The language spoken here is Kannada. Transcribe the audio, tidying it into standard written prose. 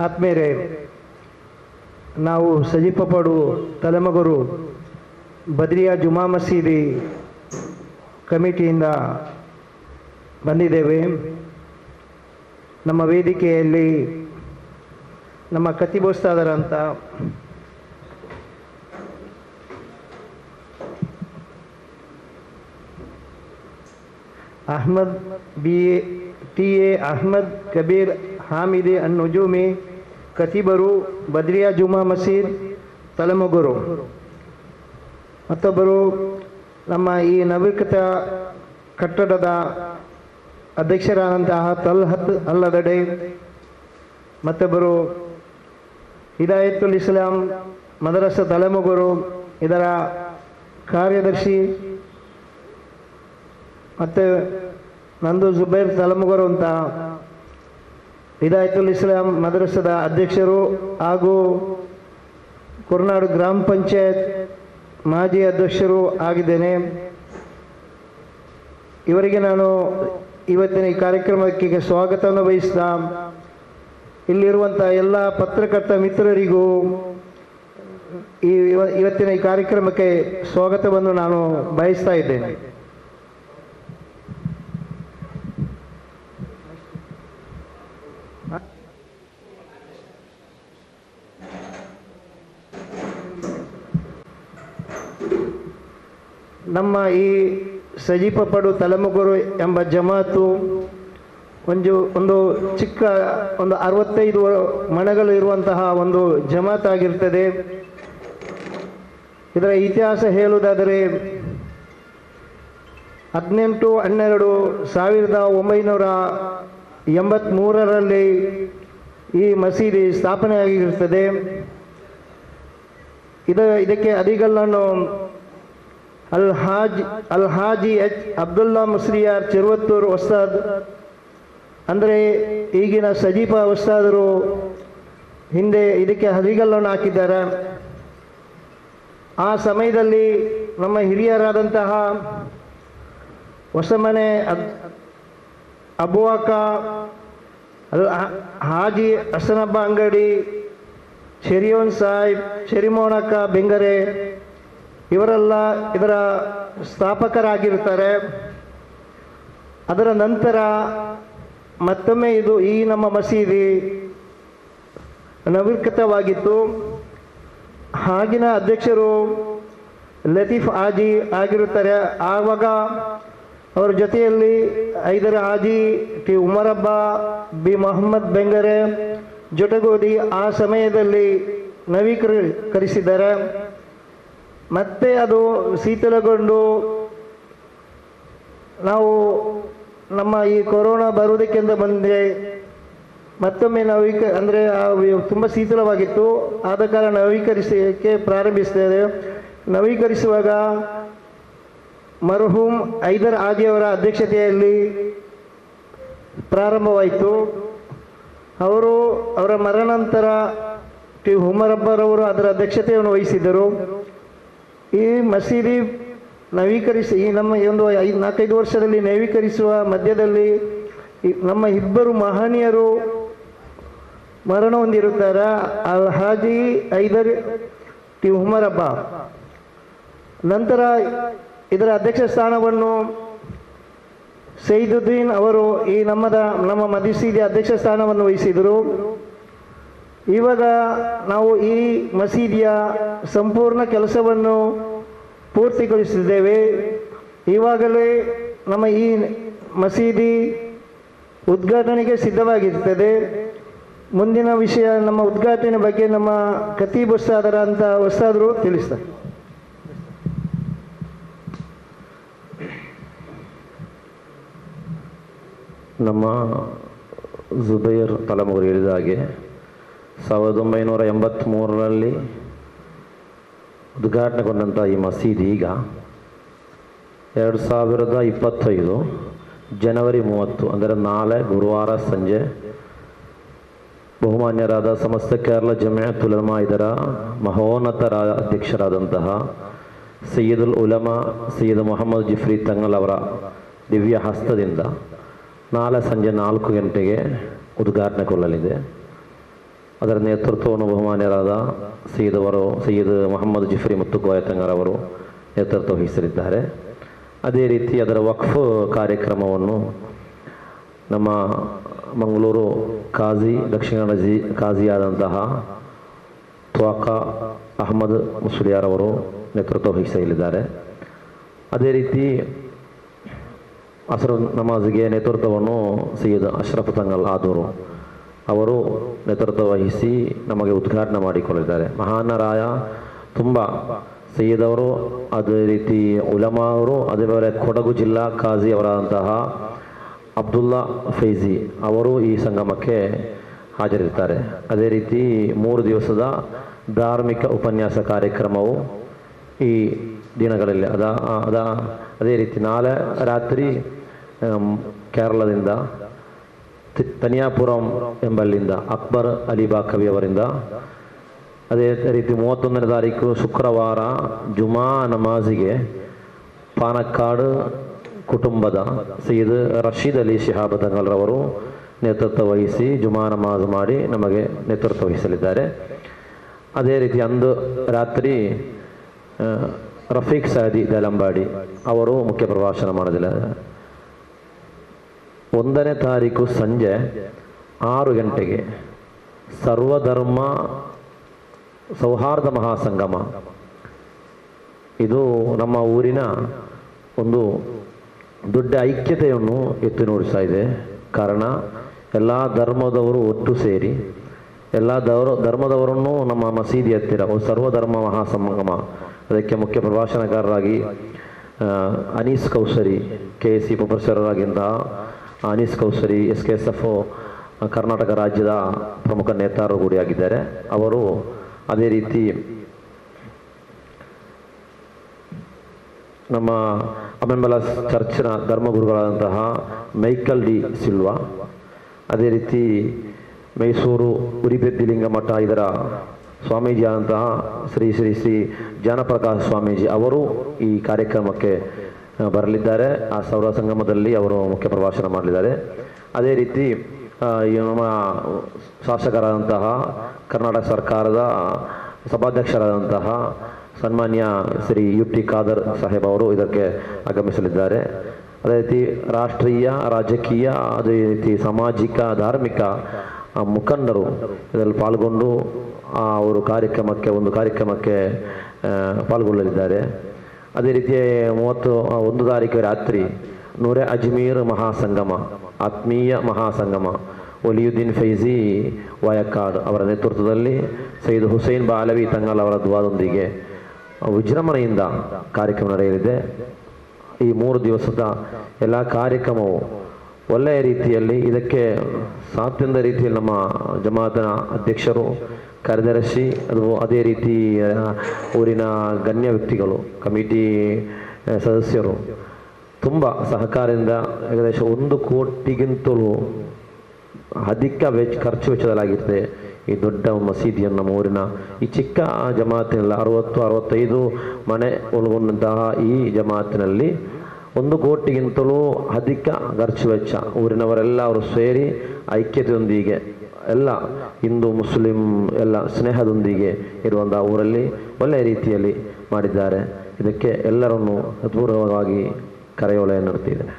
ಆತ್ಮೇರೆ, ನಾವು ಸಜಿಪಪಡು ತಲೆಮಗರು ಬದ್ರಿಯಾ ಜುಮಾ ಮಸೀದಿ ಕಮಿಟಿಯಿಂದ ಬಂದಿದ್ದೇವೆ. ನಮ್ಮ ವೇದಿಕೆಯಲ್ಲಿ ನಮ್ಮ ಕತಿಬೋಸ್ತಾದರಂತ ಅಹ್ಮದ್ ಟಿ.ಎ. ಅಹ್ಮದ್ ಕಬೀರ್ ಹಾಮಿದಿ ಅನ್ನುಜೂಮಿ ಕತಿಬರು ಬದ್ರಿಯಾ ಜುಮಾ ಮಸೀದ್ ತಲೆಮಗರು. ಮತ್ತೊಬ್ಬರು ನಮ್ಮ ಈ ನವೀಕೃತ ಕಟ್ಟಡದ ಅಧ್ಯಕ್ಷರಾದಂತಹ ತಲ್ಹತ್ ಅಲ್ಲದಡೆ. ಮತ್ತೊಬ್ಬರು ಹಿದಾಯತುಲ್ ಇಸ್ಲಾಂ ಮದರಸ ತಲೆಮಗರು, ಇದರ ಕಾರ್ಯದರ್ಶಿ. ಮತ್ತು ನಂದು ಜುಬೈರ್ ತಲೆಮಗರು ಅಂತ ಹಿದಾಯತುಲ್ ಇಸ್ಲಾಂ ಮದರಸದ ಅಧ್ಯಕ್ಷರು ಹಾಗೂ ಕುರ್ನಾಡು ಗ್ರಾಮ ಪಂಚಾಯತ್ ಮಾಜಿ ಅಧ್ಯಕ್ಷರು ಆಗಿದ್ದೇನೆ. ಇವರಿಗೆ ನಾನು ಇವತ್ತಿನ ಈ ಕಾರ್ಯಕ್ರಮಕ್ಕೆ ಸ್ವಾಗತವನ್ನು ಬಯಸ್ತಾ, ಇಲ್ಲಿರುವಂಥ ಎಲ್ಲ ಪತ್ರಕರ್ತ ಮಿತ್ರರಿಗೂ ಇವತ್ತಿನ ಈ ಕಾರ್ಯಕ್ರಮಕ್ಕೆ ಸ್ವಾಗತವನ್ನು ನಾನು ಬಯಸ್ತಾ ಇದ್ದೇನೆ. ನಮ್ಮ ಈ ಸಜಿಪಪಡು ತಲೆಮಗರು ಎಂಬ ಜಮಾತು ಒಂದು ಚಿಕ್ಕ 65 ಮನೆಗಳು ಇರುವಂತಹ ಒಂದು ಜಮಾತಾಗಿರ್ತದೆ. ಇದರ ಇತಿಹಾಸ ಹೇಳುವುದಾದರೆ 18/12/1983ರಲ್ಲಿ ಈ ಮಸೀದಿ ಸ್ಥಾಪನೆಯಾಗಿರುತ್ತದೆ. ಇದಕ್ಕೆ ಅದಿಗಲ್ಲನ್ನು ಅಲ್ಹಾಜಿ ಎಚ್ ಅಬ್ದುಲ್ಲಾ ಮುಸ್ರಿಯಾರ್ ಚಿರುವತ್ತೂರು ಉಸ್ತಾದ್, ಅಂದರೆ ಈಗಿನ ಸಜೀಪ ಉಸ್ತಾದರು ಹಿಂದೆ ಇದಕ್ಕೆ ಹದಿಗಲ್ಲನ್ನು ಹಾಕಿದ್ದಾರೆ. ಆ ಸಮಯದಲ್ಲಿ ನಮ್ಮ ಹಿರಿಯರಾದಂತಹ ಹೊಸಮನೆ ಅಬುವಾಕ, ಹಾಜಿ ಹಸನಬ್ಬ ಅಂಗಡಿ, ಶೆರಿಯೋನ್ ಸಾಹಿಬ್, ಶೆರಿಮೋನಕ ಬೆಂಗರೆ ಇವರೆಲ್ಲ ಇದರ ಸ್ಥಾಪಕರಾಗಿರ್ತಾರೆ. ಅದರ ನಂತರ ಮತ್ತೊಮ್ಮೆ ಈ ನಮ್ಮ ಮಸೀದಿ ನವೀಕೃತವಾಗಿತ್ತು. ಆಗಿನ ಅಧ್ಯಕ್ಷರು ಲತೀಫ್ ಹಾಜಿ ಆಗಿರುತ್ತಾರೆ. ಆವಾಗ ಅವರ ಜೊತೆಯಲ್ಲಿ ಐದರ ಹಾಜಿ ಟಿ ಉಮರಬ್ಬ ಬಿ ಮೊಹಮ್ಮದ್ ಬೆಂಗರೆ ಜೊತೆಗೂಡಿ ಆ ಸಮಯದಲ್ಲಿ ನವೀಕರಿಸಿದ್ದಾರೆ. ಮತ್ತೆ ಅದು ಶಿಥಿಲಗೊಂಡು ನಾವು ನಮ್ಮ ಈ ಕೊರೋನಾ ಬರುವುದಕ್ಕಿಂತ ಬಂದರೆ ಮತ್ತೊಮ್ಮೆ ಅಂದರೆ ತುಂಬ ಶಿಥಿಲವಾಗಿತ್ತು. ಆದ ಕಾರಣ ನವೀಕರಿಸಲಿಕ್ಕೆ ಪ್ರಾರಂಭಿಸ್ತೇವೆ. ನವೀಕರಿಸುವಾಗ ಮರ್ಹೂಮ್ ಐದರ್ ಹಾಜಿಯವರ ಅಧ್ಯಕ್ಷತೆಯಲ್ಲಿ ಪ್ರಾರಂಭವಾಯಿತು. ಅವರ ಮರಣಾನಂತರ ಟಿ ಉಮರಬ್ಬರವರು ಅದರ ಅಧ್ಯಕ್ಷತೆಯನ್ನು ವಹಿಸಿದ್ದರು. ಈ ಮಸೀದಿ ನವೀಕರಿಸಿ ನಮ್ಮ ಒಂದು 4-5 ವರ್ಷದಲ್ಲಿ ನವೀಕರಿಸುವ ಮಧ್ಯದಲ್ಲಿ ನಮ್ಮ ಇಬ್ಬರು ಮಹನೀಯರು ಮರಣ ಹೊಂದಿರುತ್ತಾರೆ. ಹಾಜಿ ಐದರ್ ಟಿ ಉಮರಬ್ಬ. ನಂತರ ಇದರ ಅಧ್ಯಕ್ಷ ಸ್ಥಾನವನ್ನು ಸೈದುದ್ದೀನ್ ಅವರು ನಮ್ಮ ಮಸೀದಿ ಅಧ್ಯಕ್ಷ ಸ್ಥಾನವನ್ನು ವಹಿಸಿದರು. ಇವಾಗ ನಾವು ಈ ಮಸೀದಿಯ ಸಂಪೂರ್ಣ ಕೆಲಸವನ್ನು ಪೂರ್ತಿಗೊಳಿಸಿದ್ದೇವೆ. ಇವಾಗಲೇ ನಮ್ಮ ಈ ಮಸೀದಿ ಉದ್ಘಾಟನೆಗೆ ಸಿದ್ಧವಾಗಿರ್ತದೆ. ಮುಂದಿನ ವಿಷಯ ನಮ್ಮ ಉದ್ಘಾಟನೆ ಬಗ್ಗೆ ನಮ್ಮ ಖತೀಬ್ ಉಸ್ತಾದರ ಅಂತ ಉಸ್ತಾದರು ತಿಳಿಸ್ತಾರೆ. ನಮ್ಮ ಜುಬೈರ್ ತಲೆಮಗರು ಹೇಳಿದ ಹಾಗೆ 1983ರಲ್ಲಿ ಉದ್ಘಾಟನೆಗೊಂಡಂಥ ಈ ಮಸೀದಿ ಈಗ 2025 ಜನವರಿ 30 ಅಂದರೆ ನಾಳೆ ಗುರುವಾರ ಸಂಜೆ ಬಹುಮಾನ್ಯರಾದ ಸಮಸ್ತ ಕೇರಳ ಜಮಿಯತ್ ಉಲಮಾ ಇದರ ಮಹೋನ್ನತ ಅಧ್ಯಕ್ಷರಾದಂತಹ ಸಯ್ಯದುಲ್ ಉಲಮಾ ಸಯ್ಯದ್ ಮೊಹಮ್ಮದ್ ಜಿಫ್ರಿ ತಂಗಲ್ ಅವರ ದಿವ್ಯ ಹಸ್ತದಿಂದ ನಾಳೆ ಸಂಜೆ 4 ಗಂಟೆಗೆ ಉದ್ಘಾಟನೆಗೊಳ್ಳಲಿದೆ. ಅದರ ನೇತೃತ್ವವನ್ನು ಬಹುಮಾನ್ಯರಾದ ಸೈಯದ್ ಮೊಹಮ್ಮದ್ ಜಿಫ್ರಿ ಮುತ್ತುಕೋಯ ತಂಗರವರು ನೇತೃತ್ವ ವಹಿಸಲಿದ್ದಾರೆ. ಅದೇ ರೀತಿ ಅದರ ವಕ್ಫ್ ಕಾರ್ಯಕ್ರಮವನ್ನು ನಮ್ಮ ಮಂಗಳೂರು ಕಾಜಿ, ದಕ್ಷಿಣ ಕನ್ನಡ ಕಾಜಿಯಾದಂತಹ ತ್ವಾಕಾ ಅಹಮದ್ ಮುಸುಲಿಯಾರವರು ನೇತೃತ್ವ ವಹಿಸಲಿದ್ದಾರೆ. ಅದೇ ರೀತಿ ಅಸರ್ ನಮಾಜ್ಗೆ ನೇತೃತ್ವವನ್ನು ಸೈಯದ್ ಅಶ್ರಫ್ ತಂಗಲ್ ಆದೂರು ಅವರು ನೇತೃತ್ವ ವಹಿಸಿ ನಮಗೆ ಉದ್ಘಾಟನೆ ಮಾಡಿಕೊಳ್ಳಿದ್ದಾರೆ. ಮಹಾನರಾಯ ತುಂಬ ಸೈಯದ್ ಅವರು, ಅದೇ ರೀತಿ ಉಲಮಾ ಅವರು, ಅದೇ ವೇಳೆ ಕೊಡಗು ಜಿಲ್ಲಾ ಕಾಜಿ ಅವರಾದಂತಹ ಅಬ್ದುಲ್ಲಾ ಫೈಜಿ ಅವರು ಈ ಸಂಗಮಕ್ಕೆ ಹಾಜರಿರ್ತಾರೆ. ಅದೇ ರೀತಿ 3 ದಿವಸದ ಧಾರ್ಮಿಕ ಉಪನ್ಯಾಸ ಕಾರ್ಯಕ್ರಮವು ಈ ದಿನಗಳಲ್ಲಿ ಅದೇ ರೀತಿ ನಾಳೆ ರಾತ್ರಿ ಕೇರಳದಿಂದ ತನಿಯಾಪುರಂ ಎಂಬಲ್ಲಿಂದ ಅಕ್ಬರ್ ಅಲಿಬಾ ಕವಿಯವರಿಂದ, ಅದೇ ರೀತಿ 31ನೇ ತಾರೀಕು ಶುಕ್ರವಾರ ಜುಮಾ ನಮಾಜಿಗೆ ಪಾನಕ್ಕಾಡು ಕುಟುಂಬದ ಸೈಯದ್ ರಶೀದ್ ಅಲಿ ಶಿಹಾಬ್ ತಂಗಲ್ರವರು ನೇತೃತ್ವ ವಹಿಸಿ ಜುಮಾ ನಮಾಜ್ ಮಾಡಿ ನಮಗೆ ನೇತೃತ್ವ ವಹಿಸಲಿದ್ದಾರೆ. ಅದೇ ರೀತಿ ಅಂದು ರಾತ್ರಿ ರಫೀಕ್ ಸಾದಿ ದಲಂಬಾಡಿ ಅವರು ಮುಖ್ಯ ಪ್ರಭಾಷಣ ಮಾಡಲಿದ್ದಾರೆ. 1ನೇ ತಾರೀಕು ಸಂಜೆ 6 ಗಂಟೆಗೆ ಸರ್ವಧರ್ಮ ಸೌಹಾರ್ದ ಮಹಾಸಂಗಮ, ಇದು ನಮ್ಮ ಊರಿನ ಒಂದು ದೊಡ್ಡ ಐಕ್ಯತೆಯನ್ನು ಎತ್ತಿ ನೋಡಿಸ್ತಾ ಇದೆ. ಕಾರಣ ಎಲ್ಲ ಧರ್ಮದವರು ಒಟ್ಟು ಸೇರಿ ಎಲ್ಲ ಧರ್ಮದವರನ್ನು ನಮ್ಮ ಮಸೀದಿ ಹತ್ತಿರ ಒಂದು ಸರ್ವಧರ್ಮ ಮಹಾಸಂಗಮ, ಅದಕ್ಕೆ ಮುಖ್ಯ ಪ್ರಭಾಷಣಕಾರರಾಗಿ ಅನೀಸ್ ಕೌಸರಿ, KSC ಪ್ರೊಫೆಸರಾಗಿದ್ದ ಅನೀಸ್ ಕೌಸರಿ SKSF ಕರ್ನಾಟಕ ರಾಜ್ಯದ ಪ್ರಮುಖ ನೇತಾರರು ಕೂಡಿಯಾಗಿದ್ದಾರೆ. ಅವರು ಅದೇ ರೀತಿ ನಮ್ಮ ಅಮೆಂಬಲ ಚರ್ಚ್ನ ಧರ್ಮಗುರುಗಳಾದಂತಹ ಮೈಕಲ್ ಡಿ ಸಿಲ್ವಾ, ಅದೇ ರೀತಿ ಮೈಸೂರು ಉರಿಬೆದ್ದಿಲಿಂಗ ಮಠ ಇದರ ಸ್ವಾಮೀಜಿ ಆದಂತಹ ಶ್ರೀ ಶ್ರೀ ಶ್ರೀ ಜಾನಪ್ರಕಾಶ್ ಸ್ವಾಮೀಜಿ ಅವರು ಈ ಕಾರ್ಯಕ್ರಮಕ್ಕೆ ಬರಲಿದ್ದಾರೆ. ಆ ಸೌರ ಸಂಗಮದಲ್ಲಿ ಅವರು ಮುಖ್ಯ ಪ್ರಭಾಷಣ ಮಾಡಲಿದ್ದಾರೆ. ಅದೇ ರೀತಿ ನಮ್ಮ ಶಾಸಕರಾದಂತಹ ಕರ್ನಾಟಕ ಸರ್ಕಾರದ ಸಭಾಧ್ಯಕ್ಷರಾದಂತಹ ಸನ್ಮಾನ್ಯ ಶ್ರೀ UT ಖಾದರ್ ಸಾಹೇಬ್ ಅವರು ಇದಕ್ಕೆ ಆಗಮಿಸಲಿದ್ದಾರೆ. ಅದೇ ರೀತಿ ರಾಷ್ಟ್ರೀಯ, ರಾಜಕೀಯ, ಅದೇ ರೀತಿ ಸಾಮಾಜಿಕ, ಧಾರ್ಮಿಕ ಮುಖಂಡರು ಇದರಲ್ಲಿ ಪಾಲ್ಗೊಂಡು ಅವರು ಒಂದು ಕಾರ್ಯಕ್ರಮಕ್ಕೆ ಪಾಲ್ಗೊಳ್ಳಲಿದ್ದಾರೆ. ಅದೇ ರೀತಿ 31 ತಾರೀಕು ರಾತ್ರಿ ನೂರೆ ಅಜ್ಮೀರ್ ಮಹಾಸಂಗಮ, ಆತ್ಮೀಯ ಮಹಾಸಂಗಮ, ಒಲಿಯುದ್ದೀನ್ ಫೈಜಿ ವಾಯಕಾಡ್ ಅವರ ನೇತೃತ್ವದಲ್ಲಿ ಸೈಯದ್ ಹುಸೈನ್ ಬಾಲವಿ ತಂಗಲ್ ಅವರ ದ್ವಾದೊಂದಿಗೆ ವಿಜೃಂಭಣೆಯಿಂದ ಕಾರ್ಯಕ್ರಮ ನಡೆಯಲಿದೆ. ಈ 3 ದಿವಸದ ಎಲ್ಲ ಕಾರ್ಯಕ್ರಮವು ಒಳ್ಳೆಯ ರೀತಿಯಲ್ಲಿ, ಇದಕ್ಕೆ ಸಾತ್ವಿಕ ರೀತಿಯಲ್ಲಿ ನಮ್ಮ ಜಮಾತಿನ ಅಧ್ಯಕ್ಷರು, ಕಾರ್ಯದರ್ಶಿ, ಅದೇ ರೀತಿ ಊರಿನ ಗಣ್ಯ ವ್ಯಕ್ತಿಗಳು, ಕಮಿಟಿ ಸದಸ್ಯರು ತುಂಬ ಸಹಕಾರದಿಂದ ಏಕದೇಶ 1 ಕೋಟಿಗಿಂತಲೂ ಅಧಿಕ ಖರ್ಚು ವೆಚ್ಚದಲ್ಲಾಗಿರ್ತದೆ ಈ ದೊಡ್ಡ ಮಸೀದಿಯನ್ನು ನಮ್ಮ ಊರಿನ ಈ ಚಿಕ್ಕ ಜಮಾತಿನಲ್ಲಿ 60-65 ಮನೆ ಒಳಗೊಂಡಂತಹ ಈ ಜಮಾತಿನಲ್ಲಿ 1 ಕೋಟಿಗಿಂತಲೂ ಅಧಿಕ ಖರ್ಚು ವೆಚ್ಚ ಊರಿನವರೆಲ್ಲ ಅವರು ಸೇರಿ ಐಕ್ಯತೆಯೊಂದಿಗೆ ಎಲ್ಲ ಹಿಂದೂ ಮುಸ್ಲಿಂ ಎಲ್ಲ ಸ್ನೇಹದೊಂದಿಗೆ ಇರುವಂತಹ ಊರಲ್ಲಿ ಒಳ್ಳೆಯ ರೀತಿಯಲ್ಲಿ ಮಾಡಿದ್ದಾರೆ. ಇದಕ್ಕೆ ಎಲ್ಲರನ್ನು ಅದ್ಭುತವಾಗಿ ಕರೆಯೋಲೆ ಎನ್ನುತ್ತಿದ್ದೇನೆ.